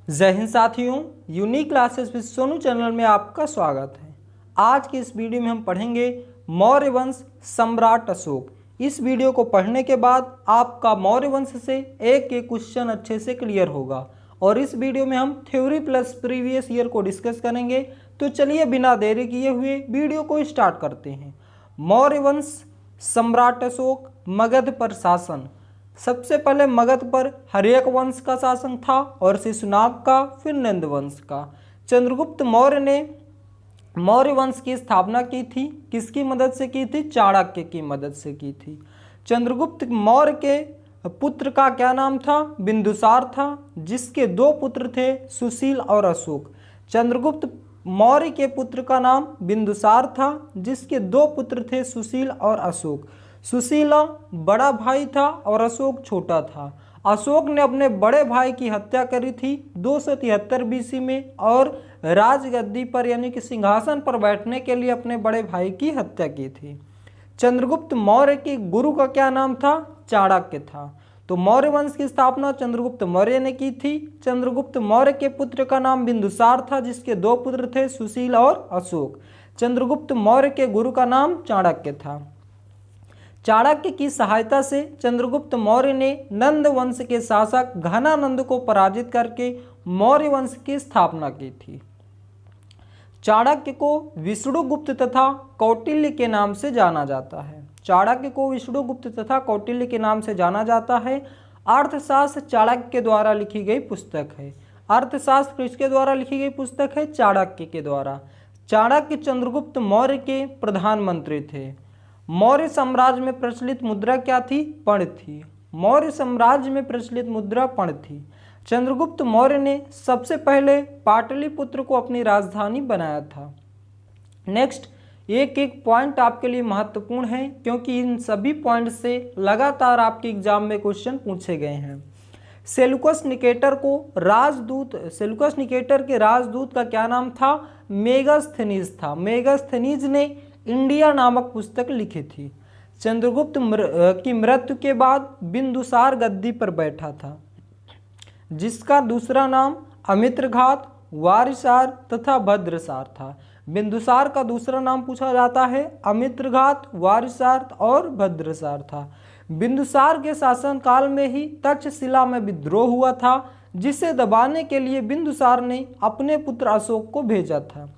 जय हिंद साथियों, unique classes with Sonu channel में आपका स्वागत है। आज की इस वीडियो में हम पढ़ेंगे मौर्य वंश सम्राट अशोक। इस वीडियो को पढ़ने के बाद आपका मौर्य वंश से एक एक क्वेश्चन अच्छे से क्लियर होगा और इस वीडियो में हम थ्योरी प्लस प्रीवियस ईयर को डिस्कस करेंगे। तो चलिए बिना देरी किए हुए वीडियो को स्टार्ट करते हैं। मौर्य वंश सम्राट अशोक, मगध पर शासन। सबसे पहले मगध पर हर्यक वंश का शासन था और शिशुनाग का, फिर नंद वंश का। चंद्रगुप्त मौर्य ने मौर्य वंश की स्थापना की थी। किसकी मदद से की थी? चाणक्य की मदद से की थी। चंद्रगुप्त मौर्य के पुत्र का क्या नाम था? बिंदुसार था, जिसके दो पुत्र थे, सुशील और अशोक। चंद्रगुप्त मौर्य के पुत्र का नाम बिंदुसार था, जिसके दो पुत्र थे, सुशील और अशोक। सुशीला बड़ा भाई था और अशोक छोटा था। अशोक ने अपने बड़े भाई की हत्या करी थी 273 बीसी में और राजगद्दी पर यानी कि सिंहासन पर बैठने के लिए अपने बड़े भाई की हत्या की थी। चंद्रगुप्त मौर्य के गुरु का क्या नाम था? चाणक्य था। तो मौर्य वंश की स्थापना चंद्रगुप्त मौर्य ने की थी। चंद्रगुप्त मौर्य के पुत्र का नाम बिंदुसार था, जिसके दो पुत्र थे, सुशील और अशोक। चंद्रगुप्त मौर्य के गुरु का नाम चाणक्य था। चाणक्य की सहायता से चंद्रगुप्त मौर्य ने नंद वंश के शासक घनानंद को पराजित करके मौर्य वंश की स्थापना की थी। चाणक्य को विष्णुगुप्त तथा कौटिल्य के नाम से जाना जाता है। चाणक्य को विष्णुगुप्त तथा कौटिल्य के नाम से जाना जाता है। अर्थशास्त्र चाणक्य के द्वारा लिखी गई पुस्तक है। अर्थशास्त्र किसके द्वारा लिखी गई पुस्तक है? चाणक्य के द्वारा। चाणक्य चंद्रगुप्त मौर्य के प्रधानमंत्री थे। मौर्य साम्राज्य में प्रचलित मुद्रा क्या थी? पर्ण थी। मौर्य साम्राज्य में प्रचलित मुद्रा पर्ण थी। चंद्रगुप्त मौर्य ने सबसे पहले पाटलिपुत्र को अपनी राजधानी बनाया था। नेक्स्ट, एक एक पॉइंट आपके लिए महत्वपूर्ण है क्योंकि इन सभी पॉइंट से लगातार आपके एग्जाम में क्वेश्चन पूछे गए हैं। सेल्यूकस निकेटर के राजदूत का क्या नाम था? मेगास्थनीज था। मेगास्थनीज ने इंडिया नामक पुस्तक लिखी थी। चंद्रगुप्त की मृत्यु के बाद बिंदुसार गद्दी पर बैठा था, जिसका दूसरा नाम अमित्रघात, वारिसार तथा भद्रसार था। बिंदुसार का दूसरा नाम पूछा जाता है अमित्रघात, वारिसार और भद्रसार था। बिंदुसार के शासनकाल में ही तक्षशिला में विद्रोह हुआ था, जिसे दबाने के लिए बिंदुसार ने अपने पुत्र अशोक को भेजा था।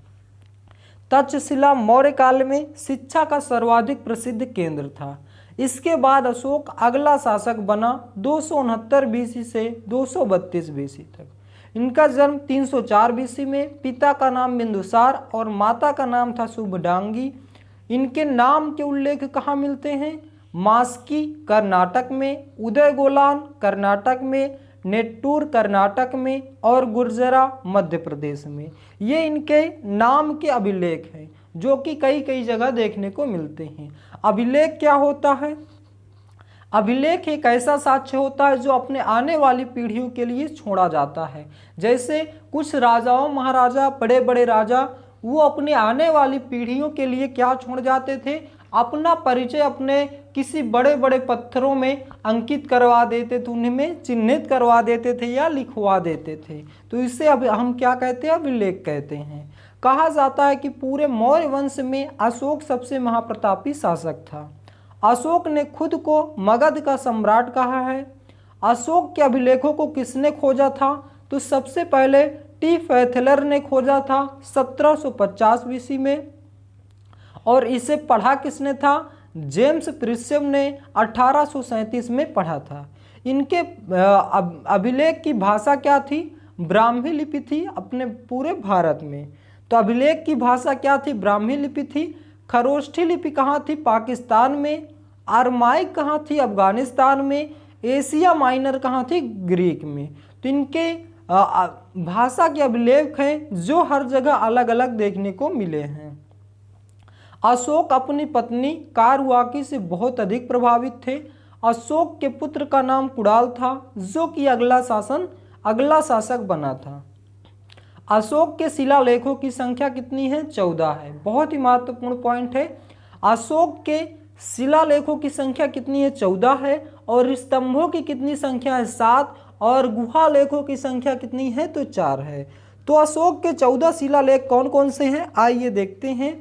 तक्षशिला मौर्य काल में शिक्षा का सर्वाधिक प्रसिद्ध केंद्र था। इसके बाद अशोक अगला शासक बना 269 बीसी से 232 बीसी तक। इनका जन्म 304 बीसी में। पिता का नाम बिंदुसार और माता का नाम था शुभडांगी। इनके नाम के उल्लेख कहाँ मिलते हैं? मास्की कर्नाटक में, उदयगोलान कर्नाटक में, नेट्टूर कर्नाटक में और गुर्जरा मध्य प्रदेश में। ये इनके नाम के अभिलेख हैं जो कि कई कई जगह देखने को मिलते हैं। अभिलेख क्या होता है? अभिलेख एक ऐसा साक्ष्य होता है जो अपने आने वाली पीढ़ियों के लिए छोड़ा जाता है। जैसे कुछ राजाओं महाराजा, बड़े बड़े राजा, वो अपने आने वाली पीढ़ियों के लिए क्या छोड़ जाते थे? अपना परिचय अपने किसी बड़े बड़े पत्थरों में अंकित करवा देते थे, उनमें चिन्हित करवा देते थे या लिखवा देते थे। तो इसे अब हम क्या कहते हैं? अभिलेख कहते हैं। कहा जाता है कि पूरे मौर्य वंश में अशोक सबसे महाप्रतापी शासक था। अशोक ने खुद को मगध का सम्राट कहा है। अशोक के अभिलेखों को किसने खोजा था? तो सबसे पहले टी फैथलर ने खोजा था 1750 बीसी में और इसे पढ़ा किसने था? जेम्स प्रिस्यम ने 1837 में पढ़ा था। इनके अभिलेख की भाषा क्या थी? ब्राह्मी लिपि थी अपने पूरे भारत में। तो अभिलेख की भाषा क्या थी? ब्राह्मी लिपि थी। खरोष्ठी लिपि कहाँ थी? पाकिस्तान में। अरमाइक कहाँ थी? अफगानिस्तान में। एशिया माइनर कहाँ थी? ग्रीक में। तो इनके भाषा के अभिलेख हैं जो हर जगह अलग अलग देखने को मिले हैं। अशोक अपनी पत्नी कारवाकी से बहुत अधिक प्रभावित थे। अशोक के पुत्र का नाम कुणाल था, जो कि अगला शासक बना था। अशोक के शिलालेखों की संख्या कितनी है? 14 है। बहुत ही महत्वपूर्ण पॉइंट है। अशोक के शिलालेखों की संख्या कितनी है? 14 है। और स्तंभों की कितनी संख्या है? 7। और गुहा लेखों की संख्या कितनी है, तो 4 है। तो अशोक के 14 शिलालेख कौन कौन से हैं, आइए देखते हैं।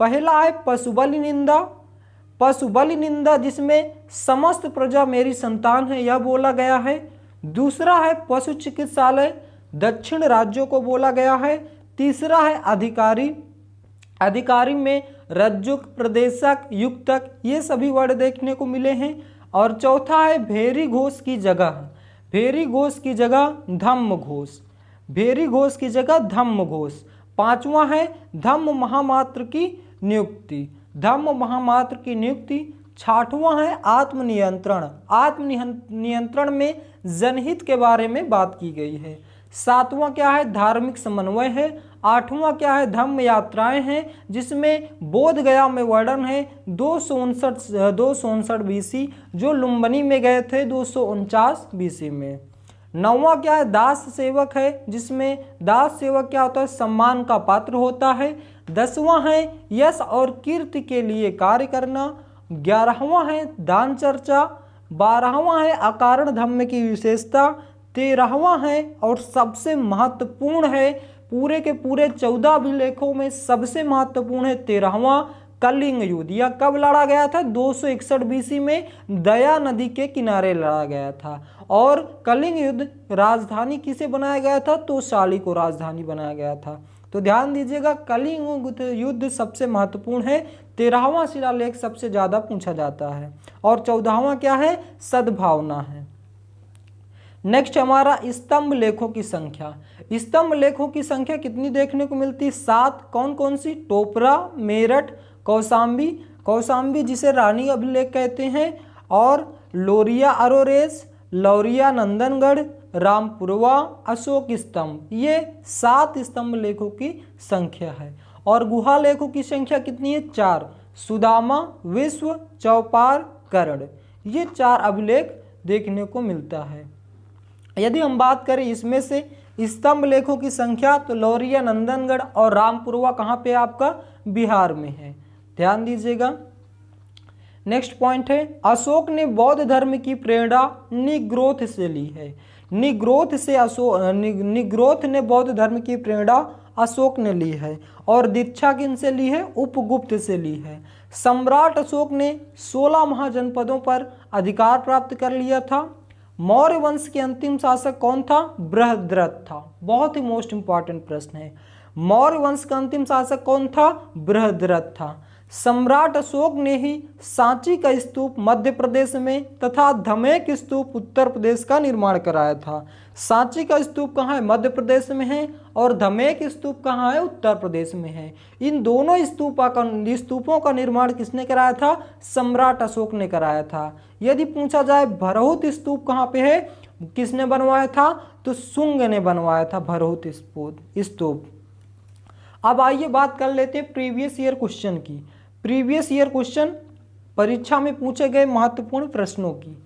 पहला है पशुबलि निंदा, पशुबलि निंदा जिसमें समस्त प्रजा मेरी संतान है यह बोला गया है। दूसरा है पशु चिकित्सालय, दक्षिण राज्यों को बोला गया है। तीसरा है अधिकारी, अधिकारी में रज्जुक, प्रदेशक, युक्तक ये सभी वर्ड देखने को मिले हैं। और चौथा है भेरी घोष की जगह, भेरी घोष की जगह धम्म घोष, भेरी घोष की जगह धम्म घोष। पांचवा है धम्म महामात्र की नियुक्ति, धम्म महामात्र की नियुक्ति। छठवां है आत्मनियंत्रण, आत्मनियंत्रण में जनहित के बारे में बात की गई है। सातवां क्या है, धार्मिक समन्वय है। आठवां क्या है, धम्म यात्राएं हैं जिसमें बोध गया में वर्णन है 259 BC, जो लुम्बिनी में गए थे 249 BC में। नौवां क्या है, दास सेवक है जिसमें दास सेवक क्या होता है, सम्मान का पात्र होता है। 10वां है यश और कीर्ति के लिए कार्य करना। 11वां है दान चर्चा। 12वां है अकारण धम्म की विशेषता। 13वां है और सबसे महत्वपूर्ण है, पूरे के पूरे 14 अभिलेखों में सबसे महत्वपूर्ण है 13वां, कलिंग युद्ध। यह कब लड़ा गया था, 261 BC में दया नदी के किनारे लड़ा गया था। और कलिंग युद्ध राजधानी किसे बनाया गया था, तो शाली को राजधानी बनाया गया था। तो ध्यान दीजिएगा, कलिंग युद्ध सबसे महत्वपूर्ण है, 13वां शिलालेख सबसे ज्यादा पूछा जाता है। और 14वां क्या है, सद्भावना है। नेक्स्ट हमारा स्तंभ लेखों की संख्या। स्तंभ लेखों की संख्या कितनी देखने को मिलती है, 7। कौन कौन सी, टोपरा, मेरठ, कौशाम्बी, कौशाम्बी जिसे रानी अभिलेख कहते हैं, और लोरिया अरोरेस, लौरिया नंदनगढ़, रामपुरवा, अशोक स्तंभ, ये 7 स्तंभ लेखों की संख्या है। और गुहा लेखों की संख्या कितनी है, 4। सुदामा, विश्व, चौपार, कर्ण, ये 4 अभिलेख देखने को मिलता है। यदि हम बात करें इसमें से स्तंभ लेखों की संख्या, तो लौरिया नंदनगढ़ और रामपुरवा कहाँ पे आपका, बिहार में है, ध्यान दीजिएगा। नेक्स्ट पॉइंट है, अशोक ने बौद्ध धर्म की प्रेरणा निग्रोथ से ली है। निग्रोथ से निग्रोथ ने बौद्ध धर्म की प्रेरणा अशोक ने ली है। और दीक्षा किन से ली है, उपगुप्त से ली है। सम्राट अशोक ने 16 महाजनपदों पर अधिकार प्राप्त कर लिया था। मौर्य वंश के अंतिम शासक कौन था, बृहद्रथ था। बहुत ही मोस्ट इंपॉर्टेंट प्रश्न है, मौर्य वंश का अंतिम शासक कौन था, बृहद्रथ था। सम्राट अशोक ने ही सांची का स्तूप मध्य प्रदेश में तथा धमेक स्तूप उत्तर प्रदेश का निर्माण कराया था। सांची का स्तूप कहाँ है, मध्य प्रदेश में है, और धमेक स्तूप कहाँ है, उत्तर प्रदेश में है। इन दोनों स्तूपों का निर्माण किसने कराया था, सम्राट अशोक ने कराया था। यदि पूछा जाए भरहुत स्तूप कहाँ पे है, किसने बनवाया था, तो शुंग ने बनवाया था भरहुत स्तूप। अब आइए बात कर लेते हैं प्रीवियस ईयर क्वेश्चन की। प्रीवियस ईयर क्वेश्चन परीक्षा में पूछे गए महत्वपूर्ण प्रश्नों की।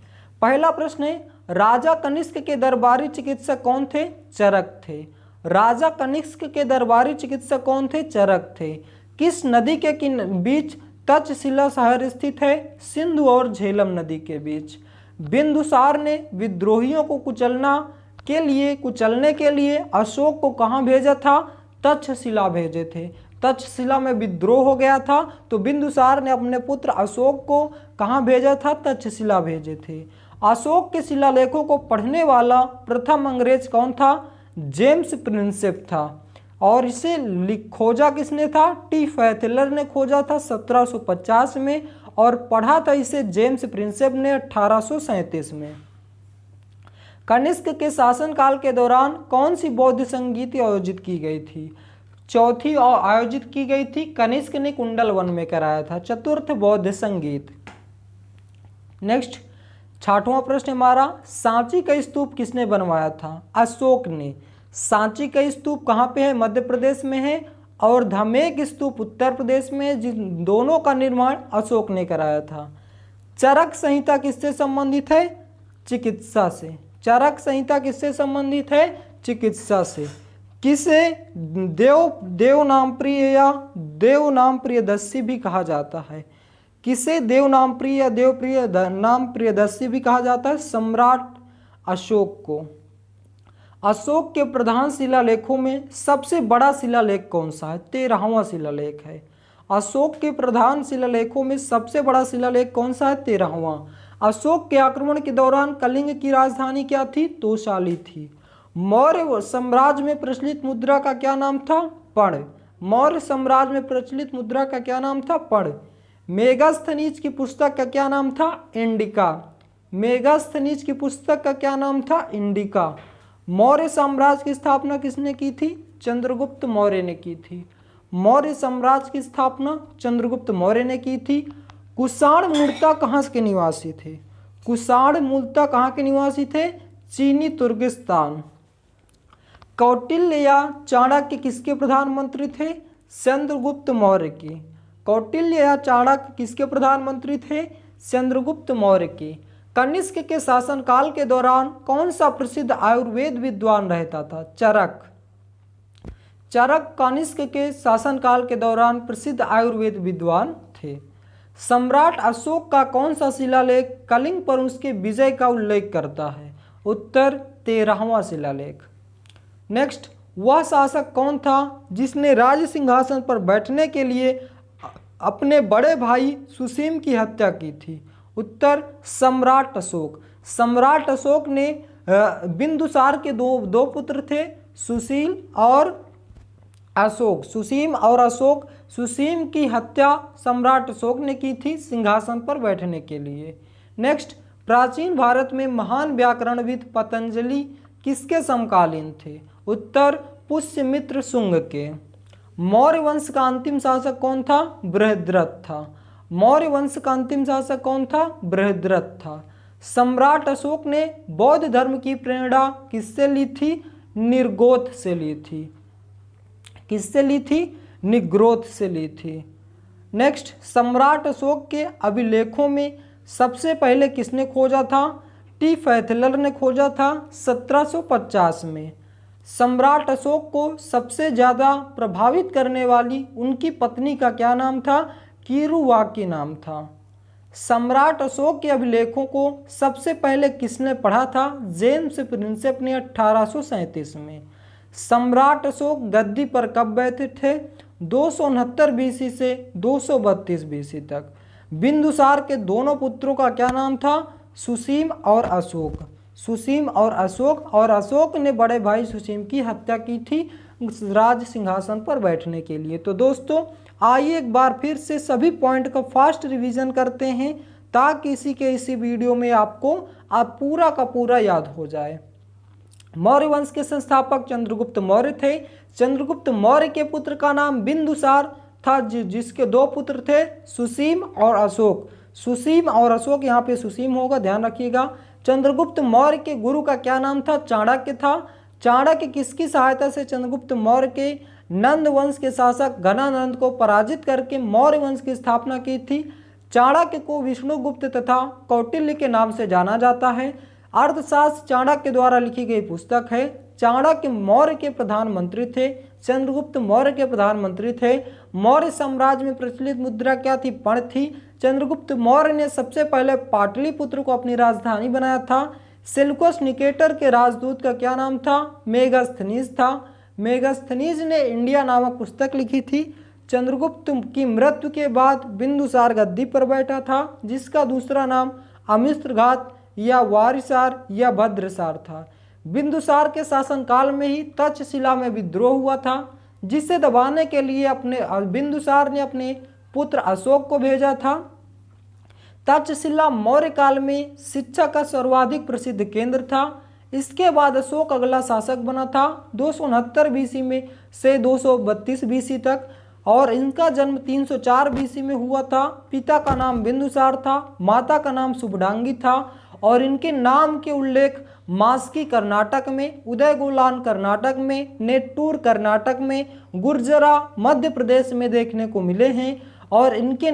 पहला प्रश्न है, राजा कनिष्क के दरबारी चिकित्सक कौन थे, चरक थे। राजा कनिष्क के दरबारी चिकित्सक कौन थे, चरक थे। किस नदी के बीच तक्षशिला शहर स्थित है, सिंधु और झेलम नदी के बीच। बिंदुसार ने विद्रोहियों को कुचलने के लिए अशोक को कहाँ भेजा था, तक्षशिला भेजे थे। तक्षशिला में विद्रोह हो गया था, तो बिंदुसार ने अपने पुत्र अशोक को कहाँ भेजा था, तक्षशिला भेजे थे। अशोक के शिलालेखों को पढ़ने वाला प्रथम अंग्रेज कौन था, जेम्स प्रिंसेप था। और इसे खोजा किसने था, टी फैथलर ने खोजा था 1750 में, और पढ़ा था इसे जेम्स प्रिंसेप ने 1837 में। कनिष्क के शासनकाल के दौरान कौन सी बौद्ध संगीति आयोजित की गई थी, चौथी और आयोजित की गई थी, कनिष्क ने कुंडल वन में कराया था, चतुर्थ बौद्ध संगीत। नेक्स्ट 6वां प्रश्न हमारा, सांची का स्तूप किसने बनवाया था, अशोक ने। सांची का स्तूप कहाँ पे है, मध्य प्रदेश में है, और धमेक स्तूप उत्तर प्रदेश में, जिन दोनों का निर्माण अशोक ने कराया था। चरक संहिता किससे संबंधित है, चिकित्सा से। चरक संहिता किससे संबंधित है, चिकित्सा से। किसे देव नाम प्रिय या देव नाम प्रियदर्शी भी कहा जाता है, किसे देव नाम प्रिय या देव प्रिय नाम प्रियदर्शी भी कहा जाता है, सम्राट अशोक को। अशोक के प्रधान शिलालेखों में सबसे बड़ा शिलालेख कौन सा है? 13वां शिलालेख है। अशोक के प्रधान शिलालेखों में सबसे बड़ा शिलालेख कौन सा है? 13वां। अशोक के आक्रमण के दौरान कलिंग की राजधानी क्या थी? तोशाली थी। मौर्य साम्राज्य में प्रचलित मुद्रा का क्या नाम था? पण। मौर्य साम्राज्य में प्रचलित मुद्रा का क्या नाम था? पण। मेगास्थनीज की पुस्तक का क्या नाम था? इंडिका। मेगास्थनीज की पुस्तक का क्या नाम था? इंडिका। मौर्य साम्राज्य की स्थापना किसने की थी? चंद्रगुप्त मौर्य ने की थी। मौर्य साम्राज्य की स्थापना चंद्रगुप्त मौर्य ने की थी। कुषाण मूलतः कहाँ के निवासी थे? कुषाण मूलतः कहाँ के निवासी थे? चीनी तुर्किस्तान। कौटिल्य या चाणक्य किसके प्रधानमंत्री थे? चंद्रगुप्त मौर्य के। कौटिल्य या चाणक्य किसके प्रधानमंत्री थे? चंद्रगुप्त मौर्य के। कनिष्क के शासनकाल के दौरान कौन सा प्रसिद्ध आयुर्वेद विद्वान रहता था? चरक। चरक कनिष्क के शासनकाल के दौरान प्रसिद्ध आयुर्वेद विद्वान थे। सम्राट अशोक का कौन सा शिलालेख कलिंग पर उसके विजय का उल्लेख करता है? उत्तर 13वां शिलालेख। नेक्स्ट, वह शासक कौन था जिसने राज सिंहासन पर बैठने के लिए अपने बड़े भाई सुसीम की हत्या की थी? उत्तर सम्राट अशोक। सम्राट अशोक ने बिंदुसार के दो पुत्र थे, सुशील और अशोक। सुसीम और अशोक। सुसीम की हत्या सम्राट अशोक ने की थी सिंहासन पर बैठने के लिए। नेक्स्ट, प्राचीन भारत में महान व्याकरणविद पतंजलि किसके समकालीन थे? उत्तर पुष्यमित्र शुंग के। मौर्य वंश का अंतिम शासक कौन था? बृहद्रथ था। मौर्य वंश का अंतिम शासक कौन था? बृहद्रथ था। सम्राट अशोक ने बौद्ध धर्म की प्रेरणा किससे ली थी? निर्गोथ से ली थी। किससे ली थी? निग्रोथ से ली थी। नेक्स्ट, सम्राट अशोक के अभिलेखों में सबसे पहले किसने खोजा था? टी फैथलर ने खोजा था 1750 में। सम्राट अशोक को सबसे ज़्यादा प्रभावित करने वाली उनकी पत्नी का क्या नाम था? कीरुवाकी नाम था। सम्राट अशोक के अभिलेखों को सबसे पहले किसने पढ़ा था? जेम्स प्रिंसेप ने 1837 में। सम्राट अशोक गद्दी पर कब बैठे थे? 269 बीसी से 232 बीसी तक। बिंदुसार के दोनों पुत्रों का क्या नाम था? सुसीम और अशोक। सुसीम और अशोक ने बड़े भाई सुसीम की हत्या की थी राज सिंहासन पर बैठने के लिए। तो दोस्तों, आइए एक बार फिर से सभी पॉइंट का फास्ट रिवीजन करते हैं ताकि इसी वीडियो में आपको पूरा का पूरा याद हो जाए। मौर्य वंश के संस्थापक चंद्रगुप्त मौर्य थे। चंद्रगुप्त मौर्य के पुत्र का नाम बिंदुसार था, जिसके दो पुत्र थे, सुसीम और अशोक। सुसीम और अशोक, यहाँ पे सुसीम होगा, ध्यान रखिएगा। चंद्रगुप्त मौर्य के गुरु का क्या नाम था? चाणक्य था। चाणक्य किसकी सहायता से चंद्रगुप्त मौर्य के नंद वंश के शासक घनानंद को पराजित करके मौर्य वंश की स्थापना की थी? चाणक्य को विष्णुगुप्त तथा कौटिल्य के नाम से जाना जाता है। अर्थशास्त्र चाणक्य द्वारा लिखी गई पुस्तक है। चाणक्य मौर्य के प्रधानमंत्री थे। चंद्रगुप्त मौर्य के प्रधानमंत्री थे। मौर्य साम्राज्य में प्रचलित मुद्रा क्या थी? पण थी। चंद्रगुप्त मौर्य ने सबसे पहले पाटलिपुत्र को अपनी राजधानी बनाया था। सेल्यूकस निकेटर के राजदूत का क्या नाम था? मेगास्थनीज था। मेगास्थनीज ने इंडिया नामक पुस्तक लिखी थी। चंद्रगुप्त की मृत्यु के बाद बिंदुसार गद्दी पर बैठा था, जिसका दूसरा नाम अमिश्रघात या वारिसार या भद्रसार था। बिंदुसार के शासनकाल में ही तक्षशिला में विद्रोह हुआ था, जिसे दबाने के लिए बिंदुसार ने अपने पुत्र अशोक को भेजा था। तक्षशिला मौर्य काल में शिक्षा का सर्वाधिक प्रसिद्ध केंद्र था। इसके बाद अशोक अगला शासक बना था 269 बीसी में से 232 बीसी तक, और इनका जन्म 304 बीसी में हुआ था। पिता का नाम बिंदुसार था, माता का नाम शुभडांगी था, और इनके नाम के उल्लेख मास्की कर्नाटक में, उदयगोलान कर्नाटक में, नेट्टूर कर्नाटक में, गुर्जरा मध्य प्रदेश में देखने को मिले हैं। और इनके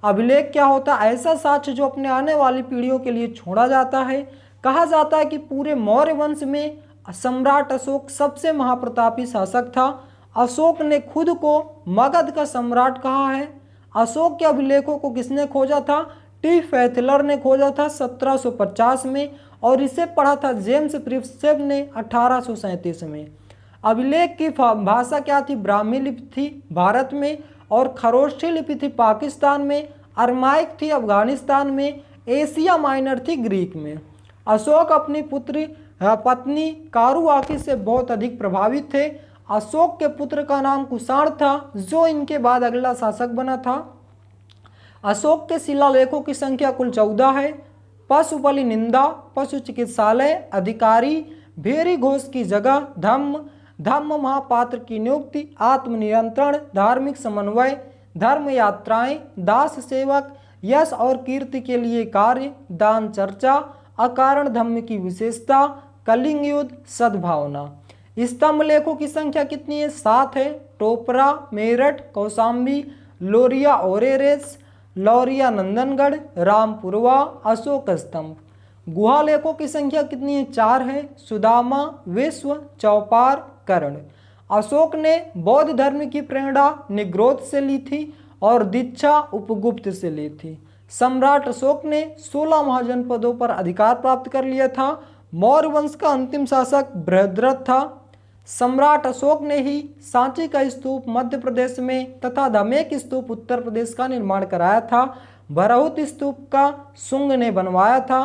अभिलेख क्या होता है? ऐसा साक्ष्य जो अपने आने वाली पीढ़ियों के लिए छोड़ा जाता है। कहा जाता है कि पूरे मौर्य वंश में सम्राट अशोक सबसे महाप्रतापी शासक था। अशोक ने खुद को मगध का सम्राट कहा है। अशोक के अभिलेखों को किसने खोजा था? टी फैथलर ने खोजा था 1750 में, और इसे पढ़ा था जेम्स प्रिंसेप ने 1837 में। अभिलेख की भाषा क्या थी? ब्राह्मी लिपि थी भारत में, और खरोष्ठी लिपि थी पाकिस्तान में, अरमाइक थी अफगानिस्तान में, एशिया माइनर थी ग्रीक में। अशोक अपनी पत्नी कारुआकी से बहुत अधिक प्रभावित थे। अशोक के पुत्र का नाम कुषाण था, जो इनके बाद अगला शासक बना था। अशोक के शिलालेखों की संख्या कुल 14 है। पशुबलि निंदा, पशु चिकित्सालय, अधिकारी, भेरी घोष की जगह, धम्म महापात्र की नियुक्ति, आत्मनियंत्रण, धार्मिक समन्वय, धर्म यात्राएं, दास सेवक, यश और कीर्ति के लिए कार्य, दान चर्चा, अकारण धम्म की विशेषता, कलिंग युद्ध, सद्भावना। स्तंभ लेखों की संख्या कितनी है? 7 है। टोपरा, मेरठ, कौशाम्बी, लोरिया ओरेरेस, लौरिया नंदनगढ़, रामपुरवा, अशोक स्तंभ। गुहा लेखों की संख्या कितनी है? 4 है। सुदामा, विश्व, चौपार, कर्ण। अशोक ने बौद्ध धर्म की प्रेरणा निग्रोध से ली थी और दीक्षा उपगुप्त से ली थी। सम्राट अशोक ने 16 महाजनपदों पर अधिकार प्राप्त कर लिया था। मौर्य वंश का अंतिम शासक बृहद्रथ था। सम्राट अशोक ने ही सांची का स्तूप मध्य प्रदेश में तथा धमेक स्तूप उत्तर प्रदेश का निर्माण कराया था। भरहुत स्तूप का शुंग ने बनवाया था।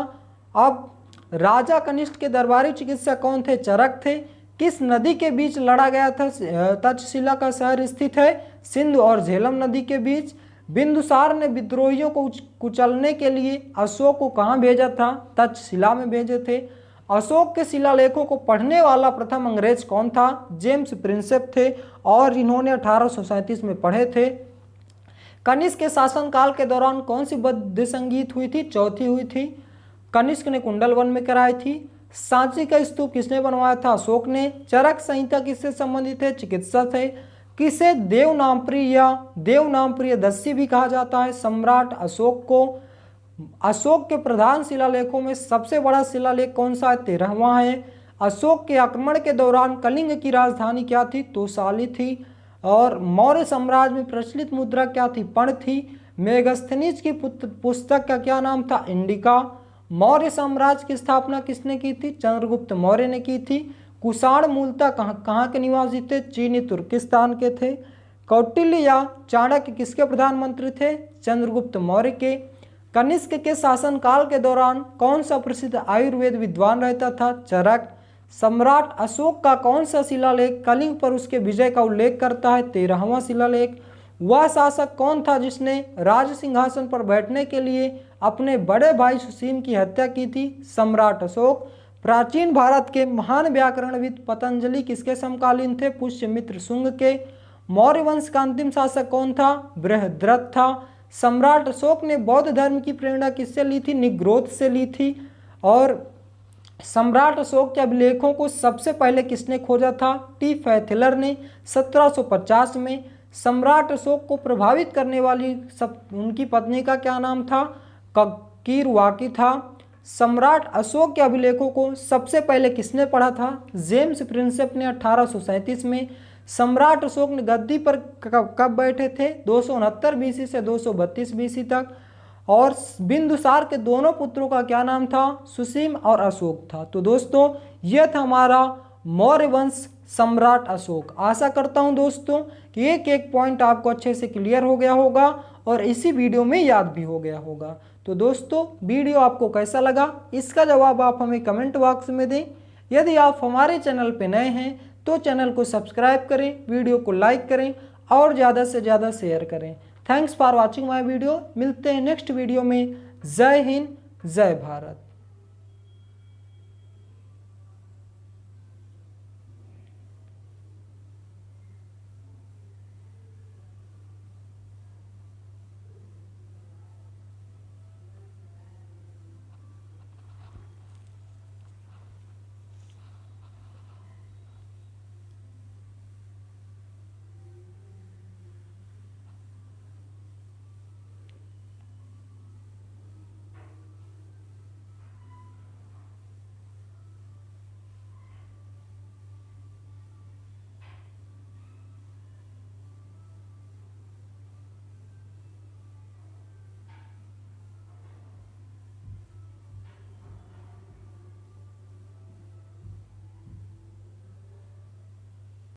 अब राजा कनिष्ठ के दरबारी चिकित्सक कौन थे? चरक थे। किस नदी के बीच लड़ा गया था? तक्षशिला का शहर स्थित है सिंधु और झेलम नदी के बीच। बिंदुसार ने विद्रोहियों को कुचलने के लिए अशोक को कहाँ भेजा था? तक्षशिला में भेजे थे। अशोक के शिलालेखों को पढ़ने वाला प्रथम अंग्रेज कौन था? जेम्स प्रिंसेप थे, और इन्होंने 1837 में पढ़े थे। कनिष्क के शासनकाल के दौरान कौन सी बद्ध संगीत हुई थी? चौथी हुई थी। कनिष्क ने कुंडल वन में कराई थी। सांची का स्तूप किसने बनवाया था? अशोक ने। चरक संहिता किससे संबंधित है? चिकित्सा से। किसे देवनामप्रिय दस्यु भी कहा जाता है? सम्राट अशोक को। अशोक के प्रधान शिलालेखों में सबसे बड़ा शिलालेख कौन सा है? 13वां है। अशोक के आक्रमण के दौरान कलिंग की राजधानी क्या थी? तोसाली थी। और मौर्य साम्राज्य में प्रचलित मुद्रा क्या थी? पण थी। मेगस्थनीज की पुस्तक का क्या नाम था? इंडिका। मौर्य साम्राज्य की स्थापना किसने की थी? चंद्रगुप्त मौर्य ने की थी। कुषाण मूलतः कहाँ के निवासी थे? चीनी तुर्किस्तान के थे। कौटिल्य या चाणक्य किसके प्रधानमंत्री थे? चंद्रगुप्त मौर्य के। कनिष्क के शासनकाल के दौरान कौन सा प्रसिद्ध आयुर्वेद विद्वान रहता था? चरक। सम्राट अशोक का कौन सा शिलालेख कलिंग पर उसके विजय का उल्लेख करता है? 13वां शिलालेख। वह शासक कौन था जिसने राज सिंहासन पर बैठने के लिए अपने बड़े भाई सुसीम की हत्या की थी? सम्राट अशोक। प्राचीन भारत के महान व्याकरणविद पतंजलि किसके समकालीन थे? पुष्यमित्र शुंग के। मौर्य वंश का अंतिम शासक कौन था? बृहद्रथ था। सम्राट अशोक ने बौद्ध धर्म की प्रेरणा किससे ली थी? निग्रोध से ली थी। और सम्राट अशोक के अभिलेखों को सबसे पहले किसने खोजा था? टी फैथिलर ने 1750 में। सम्राट अशोक को प्रभावित करने वाली उनकी पत्नी का क्या नाम था? कीरुआकी था। सम्राट अशोक के अभिलेखों को सबसे पहले किसने पढ़ा था? जेम्स प्रिंसेप ने 1837 में। सम्राट अशोक ने गद्दी पर कब बैठे थे? 269 बीसी से 232 बीसी तक। और बिंदुसार के दोनों पुत्रों का क्या नाम था? सुसीम और अशोक था। तो दोस्तों यह था हमारा मौर्य वंश सम्राट अशोक। आशा करता हूं दोस्तों कि एक एक पॉइंट आपको अच्छे से क्लियर हो गया होगा और इसी वीडियो में याद भी हो गया होगा। तो दोस्तों वीडियो आपको कैसा लगा इसका जवाब आप हमें कमेंट बॉक्स में दें। यदि आप हमारे चैनल पर नए हैं तो चैनल को सब्सक्राइब करें, वीडियो को लाइक करें और ज़्यादा से ज़्यादा शेयर करें। Thanks for watching my video. मिलते हैं नेक्स्ट वीडियो में। जय हिंद, जय भारत।